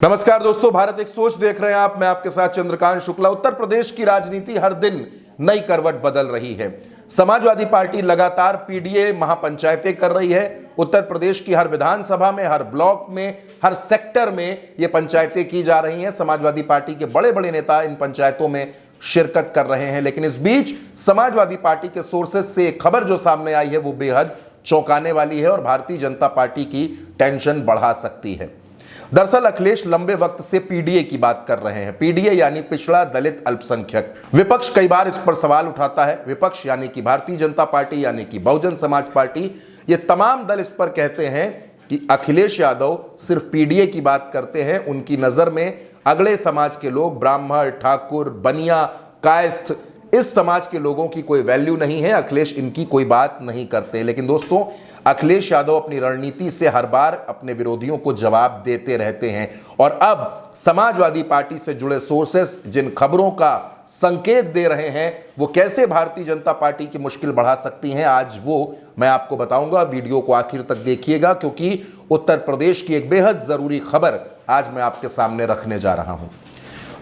नमस्कार दोस्तों, भारत एक सोच देख रहे हैं आप। मैं आपके साथ चंद्रकांत शुक्ला। उत्तर प्रदेश की राजनीति हर दिन नई करवट बदल रही है। समाजवादी पार्टी लगातार पीडीए महापंचायतें कर रही है। उत्तर प्रदेश की हर विधानसभा में, हर ब्लॉक में, हर सेक्टर में ये पंचायतें की जा रही हैं। समाजवादी पार्टी के बड़े बड़े नेता इन पंचायतों में शिरकत कर रहे हैं। लेकिन इस बीच समाजवादी पार्टी के सोर्सेज से एक खबर जो सामने आई है वो बेहद चौंकाने वाली है और भारतीय जनता पार्टी की टेंशन बढ़ा सकती है। दरअसल अखिलेश लंबे वक्त से पीडीए की बात कर रहे हैं। पीडीए यानी पिछड़ा दलित अल्पसंख्यक। विपक्ष कई बार इस पर सवाल उठाता है। विपक्ष यानी कि भारतीय जनता पार्टी, यानी कि बहुजन समाज पार्टी, ये तमाम दल इस पर कहते हैं कि अखिलेश यादव सिर्फ पीडीए की बात करते हैं। उनकी नजर में अगले समाज के लोग, ब्राह्मण, ठाकुर, बनिया, कायस्थ, इस समाज के लोगों की कोई वैल्यू नहीं है। अखिलेश इनकी कोई बात नहीं करते। लेकिन दोस्तों, अखिलेश यादव अपनी रणनीति से हर बार अपने विरोधियों को जवाब देते रहते हैं। और अब समाजवादी पार्टी से जुड़े सोर्सेस जिन खबरों का संकेत दे रहे हैं वो कैसे भारतीय जनता पार्टी की मुश्किल बढ़ा सकती हैं, आज वो मैं आपको बताऊंगा। वीडियो को आखिर तक देखिएगा क्योंकि उत्तर प्रदेश की एक बेहद जरूरी खबर आज मैं आपके सामने रखने जा रहा हूं।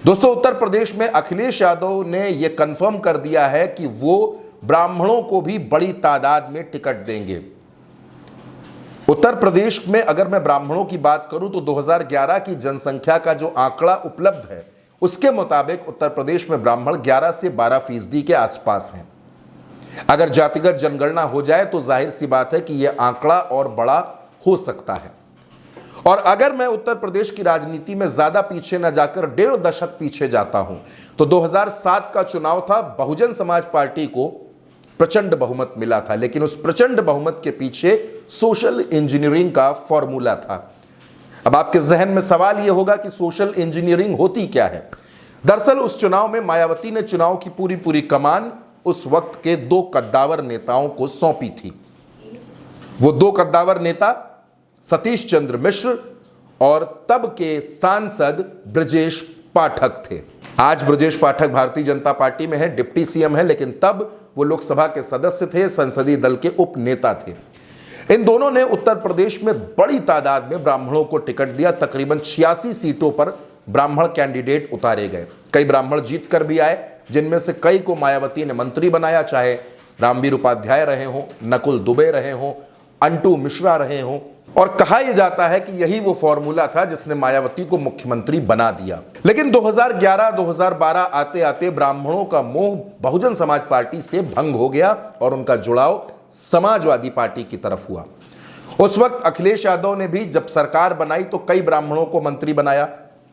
दोस्तों, उत्तर प्रदेश में अखिलेश यादव ने यह कंफर्म कर दिया है कि वो ब्राह्मणों को भी बड़ी तादाद में टिकट देंगे। उत्तर प्रदेश में अगर मैं ब्राह्मणों की बात करूं तो 2011 की जनसंख्या का जो आंकड़ा उपलब्ध है उसके मुताबिक उत्तर प्रदेश में ब्राह्मण 11 से 12% के आसपास हैं। अगर जातिगत जनगणना हो जाए तो जाहिर सी बात है कि यह आंकड़ा और बड़ा हो सकता है। और अगर मैं उत्तर प्रदेश की राजनीति में ज्यादा पीछे न जाकर 1.5 दशक पीछे जाता हूं तो 2007 का चुनाव था। बहुजन समाज पार्टी को प्रचंड बहुमत मिला था, लेकिन उस प्रचंड बहुमत के पीछे सोशल इंजीनियरिंग का फॉर्मूला था। अब आपके जहन में सवाल यह होगा कि सोशल इंजीनियरिंग होती क्या है। दरअसल उस चुनाव में मायावती ने चुनाव की पूरी कमान उस वक्त के 2 कद्दावर नेताओं को सौंपी थी। वो 2 कद्दावर नेता सतीश चंद्र मिश्र और तब के सांसद ब्रजेश पाठक थे। आज ब्रजेश पाठक भारतीय जनता पार्टी में है, डिप्टी सीएम है, लेकिन तब वो लोकसभा के सदस्य थे, संसदीय दल के उप नेता थे। इन दोनों ने उत्तर प्रदेश में बड़ी तादाद में ब्राह्मणों को टिकट दिया। तकरीबन 86 सीटों पर ब्राह्मण कैंडिडेट उतारे गए। कई ब्राह्मण जीत कर भी आए, जिनमें से कई को मायावती ने मंत्री बनाया, चाहे रामवीर उपाध्याय रहे हों, नकुल दुबे रहे हों, अंटू मिश्रा रहे हों। और कहा यह जाता है कि यही वो फॉर्मूला था जिसने मायावती को मुख्यमंत्री बना दिया। लेकिन 2011-2012 आते आते ब्राह्मणों का मोह बहुजन समाज पार्टी से भंग हो गया और उनका जुड़ाव समाजवादी पार्टी की तरफ हुआ। उस वक्त अखिलेश यादव ने भी जब सरकार बनाई तो कई ब्राह्मणों को मंत्री बनाया।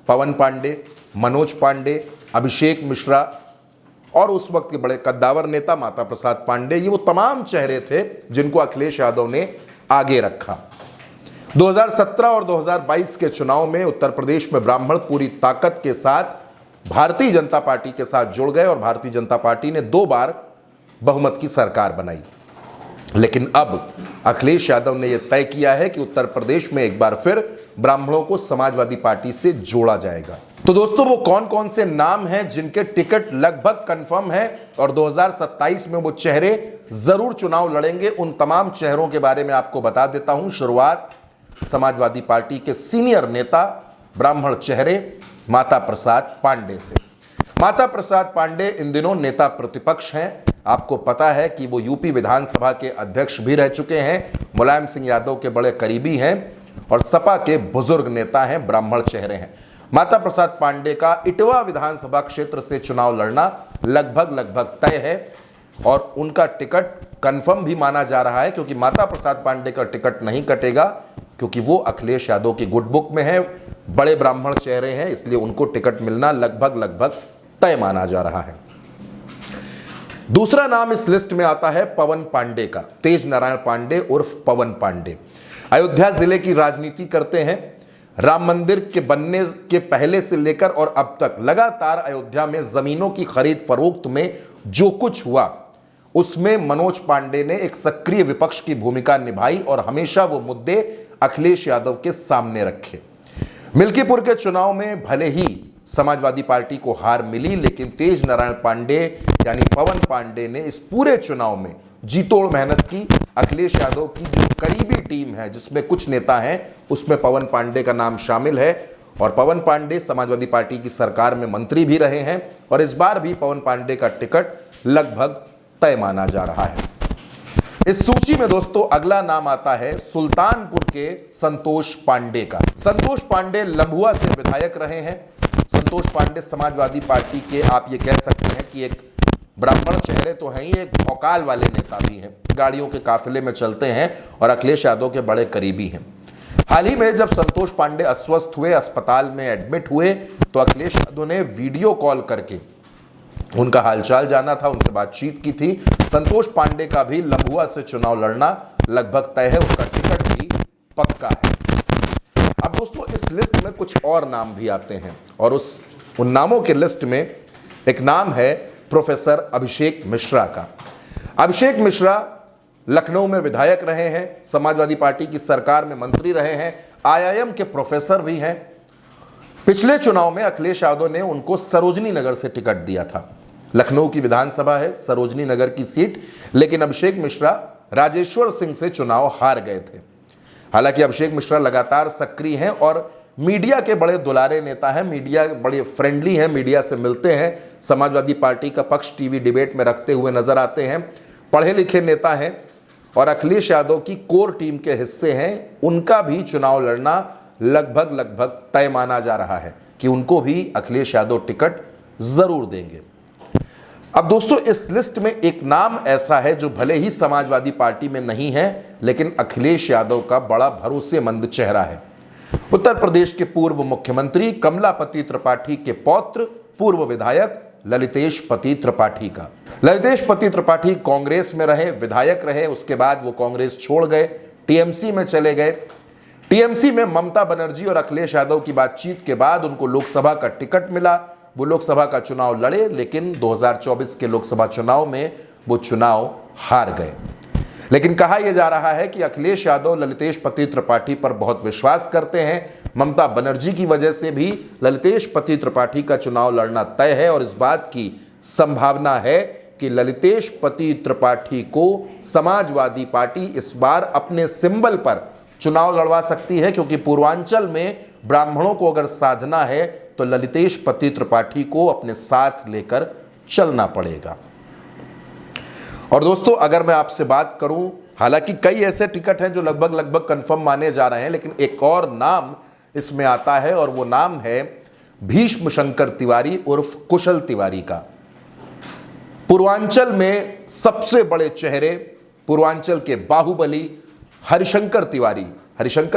पवन पांडे, मनोज पांडे, अभिषेक मिश्रा और उस वक्त के बड़े कद्दावर नेता माता प्रसाद पांडे, ये वो तमाम चेहरे थे जिनको अखिलेश यादव ने आगे रखा। 2017 और 2022 के चुनाव में उत्तर प्रदेश में ब्राह्मण पूरी ताकत के साथ भारतीय जनता पार्टी के साथ जुड़ गए और भारतीय जनता पार्टी ने 2 बार बहुमत की सरकार बनाई। लेकिन अब अखिलेश यादव ने यह तय किया है कि उत्तर प्रदेश में एक बार फिर ब्राह्मणों को समाजवादी पार्टी से जोड़ा जाएगा। तो दोस्तों, वो कौन कौन से नाम हैं जिनके टिकट लगभग कंफर्म है और 2027 में वो चेहरे जरूर चुनाव लड़ेंगे, उन तमाम चेहरों के बारे में आपको बता देता हूं। शुरुआत समाजवादी पार्टी के सीनियर नेता, ब्राह्मण चेहरे माता प्रसाद पांडे से। माता प्रसाद पांडे इन दिनों नेता प्रतिपक्ष हैं। आपको पता है कि वो यूपी विधानसभा के अध्यक्ष भी रह चुके हैं, मुलायम सिंह यादव के बड़े करीबी हैं और सपा के बुजुर्ग नेता हैं, ब्राह्मण चेहरे हैं। माता प्रसाद पांडे का इटवा विधानसभा क्षेत्र से चुनाव लड़ना लगभग तय है और उनका टिकट कंफर्म भी माना जा रहा है, क्योंकि माता प्रसाद पांडे का टिकट नहीं कटेगा क्योंकि वो अखिलेश यादव की गुड बुक में है, बड़े ब्राह्मण चेहरे हैं, इसलिए उनको टिकट मिलना लगभग तय माना जा रहा है। दूसरा नाम इस लिस्ट में आता है पवन पांडे का, तेज नारायण पांडे उर्फ पवन पांडे। अयोध्या जिले की राजनीति करते हैं। राम मंदिर के बनने के पहले से लेकर और अब तक लगातार अयोध्या में जमीनों की खरीद फरोख्त में जो कुछ हुआ उसमें मनोज पांडे ने एक सक्रिय विपक्ष की भूमिका निभाई और हमेशा वो मुद्दे अखिलेश यादव के सामने रखे। मिल्कीपुर के चुनाव में भले ही समाजवादी पार्टी को हार मिली, लेकिन तेज नारायण पांडे यानी पवन पांडे ने इस पूरे चुनाव में जीतोड़ मेहनत की। अखिलेश यादव की जो करीबी टीम है जिसमें कुछ नेता हैं उसमें पवन पांडे का नाम शामिल है, और पवन पांडे समाजवादी पार्टी की सरकार में मंत्री भी रहे हैं और इस बार भी पवन पांडे का टिकट लगभग तय माना जा रहा है। इस सूची में दोस्तों अगला नाम आता है सुल्तानपुर के संतोष पांडे का। संतोष पांडे लंबुआ से विधायक रहे हैं। संतोष पांडे समाजवादी पार्टी के आप ये कह सकते हैं कि एक ब्राह्मण चेहरे तो हैं ही, एक औकाल वाले नेता भी हैं। गाड़ियों के काफिले में चलते हैं और अखिलेश यादव के बड़े करीबी हैं। हाल ही में जब संतोष पांडे अस्वस्थ हुए, अस्पताल में एडमिट हुए, तो अखिलेश यादव ने वीडियो कॉल करके उनका हालचाल जाना था, उनसे बातचीत की थी। संतोष पांडे का भी लंबुआ से चुनाव लड़ना लगभग तय है, उसका टिकट भी पक्का है। अब दोस्तों इस लिस्ट में कुछ और नाम भी आते हैं और उन नामों के लिस्ट में एक नाम है प्रोफेसर अभिषेक मिश्रा का। अभिषेक मिश्रा लखनऊ में विधायक रहे हैं, समाजवादी पार्टी की सरकार में मंत्री रहे हैं, आईआईएम के प्रोफेसर भी हैं। पिछले चुनाव में अखिलेश यादव ने उनको सरोजनी नगर से टिकट दिया था। लखनऊ की विधानसभा है, सरोजनी नगर की सीट, लेकिन अभिषेक मिश्रा राजेश्वर सिंह से चुनाव हार गए थे। हालांकि अभिषेक मिश्रा लगातार सक्रिय हैं और मीडिया के बड़े दुलारे नेता हैं, मीडिया बड़े फ्रेंडली हैं, मीडिया से मिलते हैं, समाजवादी पार्टी का पक्ष टीवी डिबेट में रखते हुए नजर आते हैं, पढ़े लिखे नेता हैं और अखिलेश यादव की कोर टीम के हिस्से हैं। उनका भी चुनाव लड़ना लगभग तय माना जा रहा है कि उनको भी अखिलेश यादव टिकट जरूर देंगे। अब दोस्तों इस लिस्ट में एक नाम ऐसा है जो भले ही समाजवादी पार्टी में नहीं है, लेकिन अखिलेश यादव का बड़ा भरोसेमंद चेहरा है। उत्तर प्रदेश के पूर्व मुख्यमंत्री कमलापति त्रिपाठी के पौत्र पूर्व विधायक ललितेश पति त्रिपाठी का। ललितेश पति त्रिपाठी कांग्रेस में रहे, विधायक रहे, उसके बाद वो कांग्रेस छोड़ गए, टीएमसी में चले गए। टीएमसी में ममता बनर्जी और अखिलेश यादव की बातचीत के बाद उनको लोकसभा का टिकट मिला। वो लोकसभा का चुनाव लड़े, लेकिन 2024 के लोकसभा चुनाव में वो चुनाव हार गए। लेकिन कहा यह जा रहा है कि अखिलेश यादव ललितेश पति त्रिपाठी पर बहुत विश्वास करते हैं। ममता बनर्जी की वजह से भी ललितेश पति त्रिपाठी का चुनाव लड़ना तय है और इस बात की संभावना है कि ललितेश पति त्रिपाठी को समाजवादी पार्टी इस बार अपने सिंबल पर चुनाव लड़वा सकती है, क्योंकि पूर्वांचल में ब्राह्मणों को अगर साधना है तो ललितेश पति त्रिपाठी को अपने साथ लेकर चलना पड़ेगा। और दोस्तों अगर मैं आपसे बात करूं, हालांकि कई ऐसे टिकट हैं जो लगभग कंफर्म माने जा रहे हैं, लेकिन एक और नाम इसमें आता है और वो नाम है भीष्म शंकर तिवारी उर्फ कुशल तिवारी का। पूर्वांचल में सबसे बड़े चेहरे, पूर्वांचल के बाहुबली हरिशंकर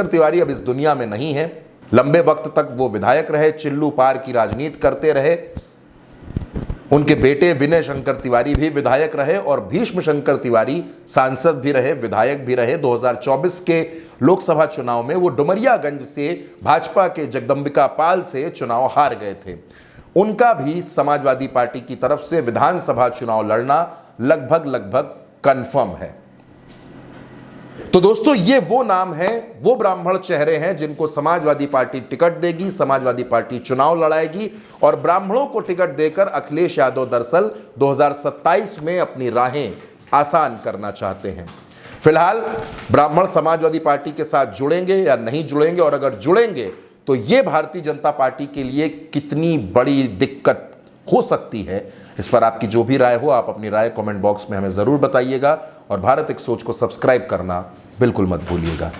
तिवारी अब इस दुनिया में नहीं है। लंबे वक्त तक वो विधायक रहे, चिल्लू पार की राजनीति करते रहे। उनके बेटे विनय शंकर तिवारी भी विधायक रहे और भीष्म शंकर तिवारी सांसद भी रहे, विधायक भी रहे। 2024 के लोकसभा चुनाव में वो डुमरियागंज से भाजपा के जगदंबिका पाल से चुनाव हार गए थे। उनका भी समाजवादी पार्टी की तरफ से विधानसभा चुनाव लड़ना लगभग कंफर्म है। तो दोस्तों ये वो नाम हैं, वो ब्राह्मण चेहरे हैं जिनको समाजवादी पार्टी टिकट देगी, समाजवादी पार्टी चुनाव लड़ाएगी और ब्राह्मणों को टिकट देकर अखिलेश यादव दरअसल 2027 में अपनी राहें आसान करना चाहते हैं। फिलहाल ब्राह्मण समाजवादी पार्टी के साथ जुड़ेंगे या नहीं जुड़ेंगे, और अगर जुड़ेंगे तो ये भारतीय जनता पार्टी के लिए कितनी बड़ी दिक्कत हो सकती है, इस पर आपकी जो भी राय हो आप अपनी राय कमेंट बॉक्स में हमें ज़रूर बताइएगा और भारत एक सोच को सब्सक्राइब करना बिल्कुल मत भूलिएगा।